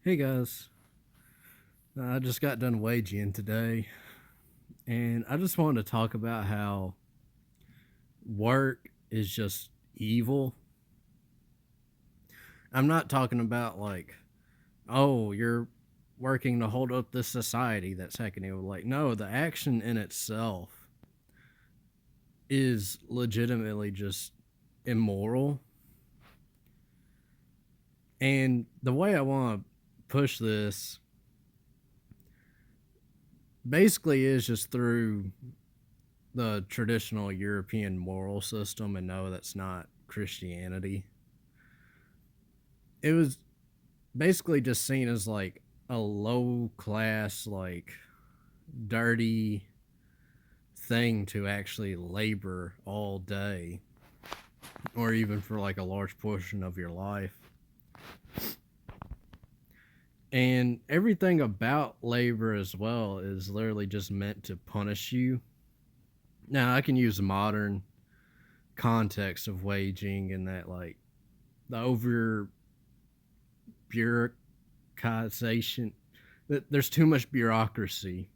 Hey guys, I just got done waging today, and I just wanted to talk about how work is just evil. I'm not talking about like, oh, you're working to hold up this society that's hacking evil. Like, no, the action in itself is legitimately just immoral. And the way I want to push this basically is just through the traditional European moral system, and no, that's not Christianity. It was basically just seen as like a low class, like dirty thing to actually labor all day or even for like a large portion of your life. And everything about labor as well is literally just meant to punish you. Now, I can use modern context of waging and that, like, the over bureaucratization. There's too much bureaucracy.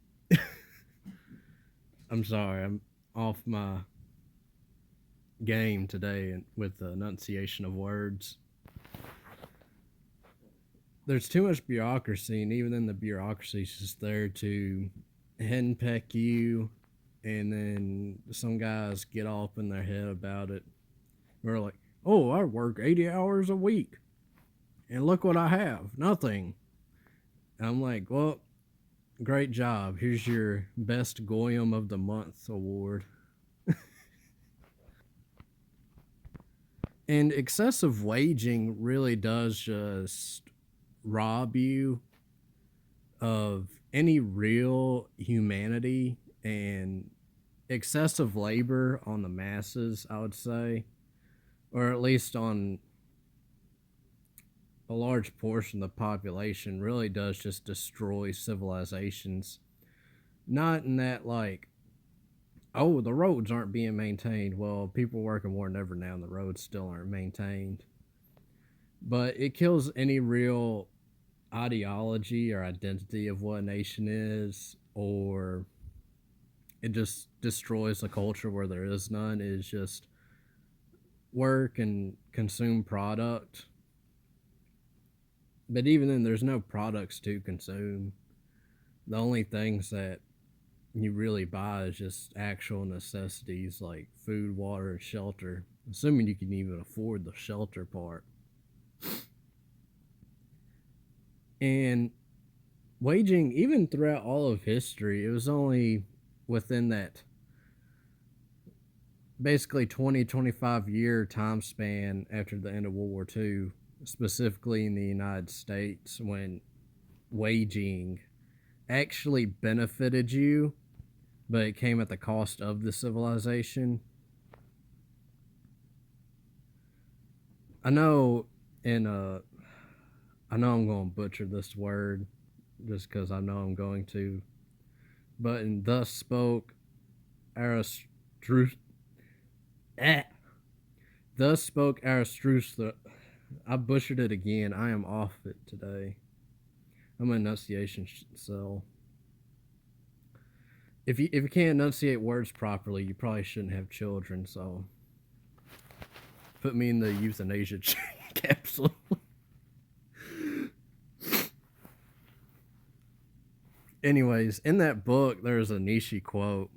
I'm sorry, I'm off my game today with the enunciation of words. There's too much bureaucracy, and even then, the bureaucracy is just there to henpeck you, and then some guys get all up in their head about it. We're like, oh, I work 80 hours a week, and look what I have, nothing. And I'm like, well, great job. Here's your best Goyim of the Month award. And excessive waging really does just rob you of any real humanity and excessive labor on the masses, I would say, or at least on a large portion of the population, really does just destroy civilizations. Not in that, like, oh, the roads aren't being maintained. Well, people working more than ever now, and the roads still aren't maintained. But it kills any real ideology or identity of what a nation is, or it just destroys a culture where there is none. It is just work and consume product. But even then, there's no products to consume. The only things that you really buy is just actual necessities like food, water, and shelter. Assuming you can even afford the shelter part. And waging, even throughout all of history, it was only within that basically 20-25 year time span after the end of World War II, specifically in the United States, when waging actually benefited you, but it came at the cost of the civilization. I know in I know I'm going to butcher this word just because I know I'm going to, but in thus spoke Aristarchus. Eh. Thus spoke Aristarchus. I butchered it again. I am off it today. I'm an enunciation cell. If you can't enunciate words properly, you probably shouldn't have children. So put me in the euthanasia capsule. Anyways, in that book, there's a Nietzsche quote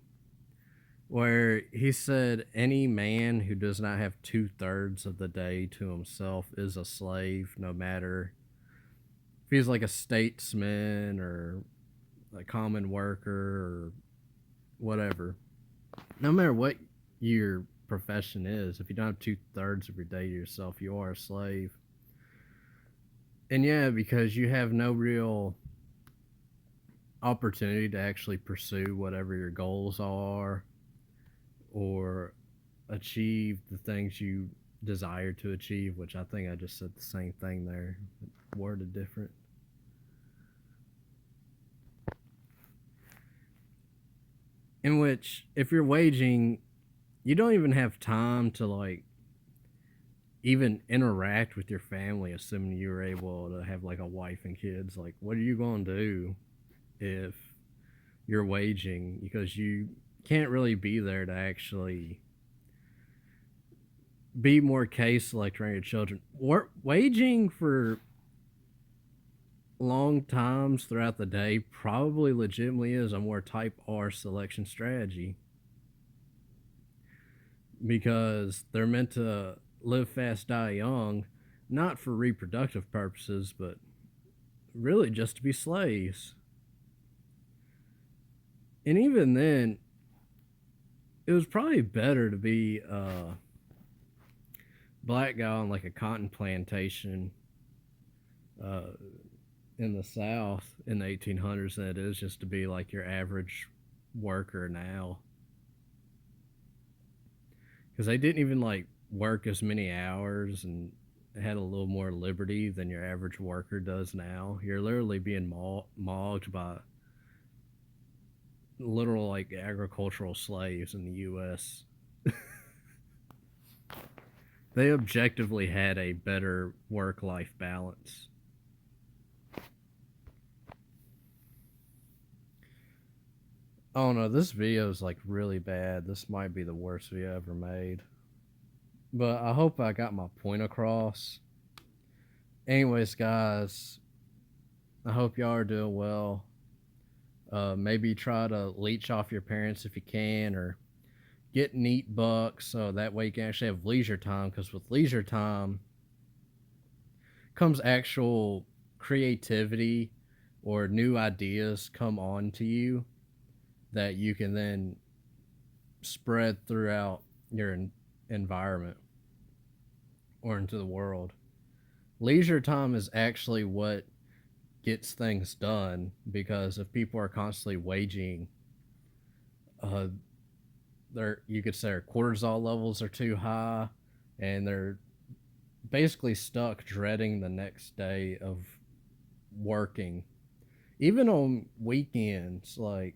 where he said, any man who does not have 2/3 of the day to himself is a slave, no matter if he's like a statesman or a common worker or whatever. No matter what your profession is, if you don't have 2/3 of your day to yourself, you are a slave. And yeah, because you have no real opportunity to actually pursue whatever your goals are or achieve the things you desire to achieve, which I think I just said the same thing there, worded different. In which, if you're waging, you don't even have time to like even interact with your family, assuming you were able to have like a wife and kids. Like, what are you going to do if you're waging? Because you can't really be there to actually be more case select around your children. Waging for long times throughout the day probably legitimately is a more type R selection strategy because they're meant to live fast, die young, not for reproductive purposes, but really just to be slaves. And even then, it was probably better to be a black guy on like a cotton plantation uh, in the South in the 1800s than it is just to be like your average worker now. Because they didn't even like work as many hours and had a little more liberty than your average worker does now. You're literally being mauled by literal like agricultural slaves in the U.S. They objectively had a better work-life balance. Oh no, this video is like really bad. This might be the worst video ever made. But I hope I got my point across. Anyways, guys, I hope y'all are doing well. Maybe try to leech off your parents if you can, or get neat bucks so that way you can actually have leisure time. Because with leisure time comes actual creativity or new ideas come on to you that you can then spread throughout your environment or into the world. Leisure time is actually what gets things done because if people are constantly waging, their you could say their cortisol levels are too high, and they're basically stuck dreading the next day of working. Even on weekends, like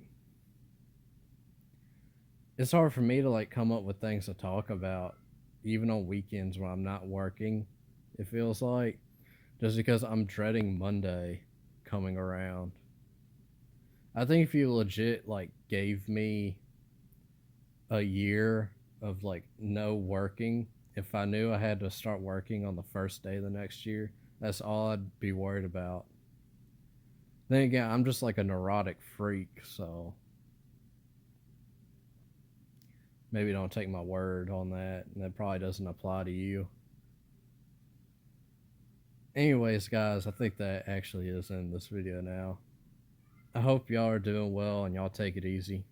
it's hard for me to like come up with things to talk about even on weekends when I'm not working. It feels like just because I'm dreading Monday coming around. I think if you legit like gave me a year of like no working, if I knew I had to start working on the first day of the next year, that's all I'd be worried about. Then again, I'm just like a neurotic freak, so maybe don't take my word on that, and that probably doesn't apply to you. Anyways, guys, I think that actually is in this video now. I hope y'all are doing well and y'all take it easy.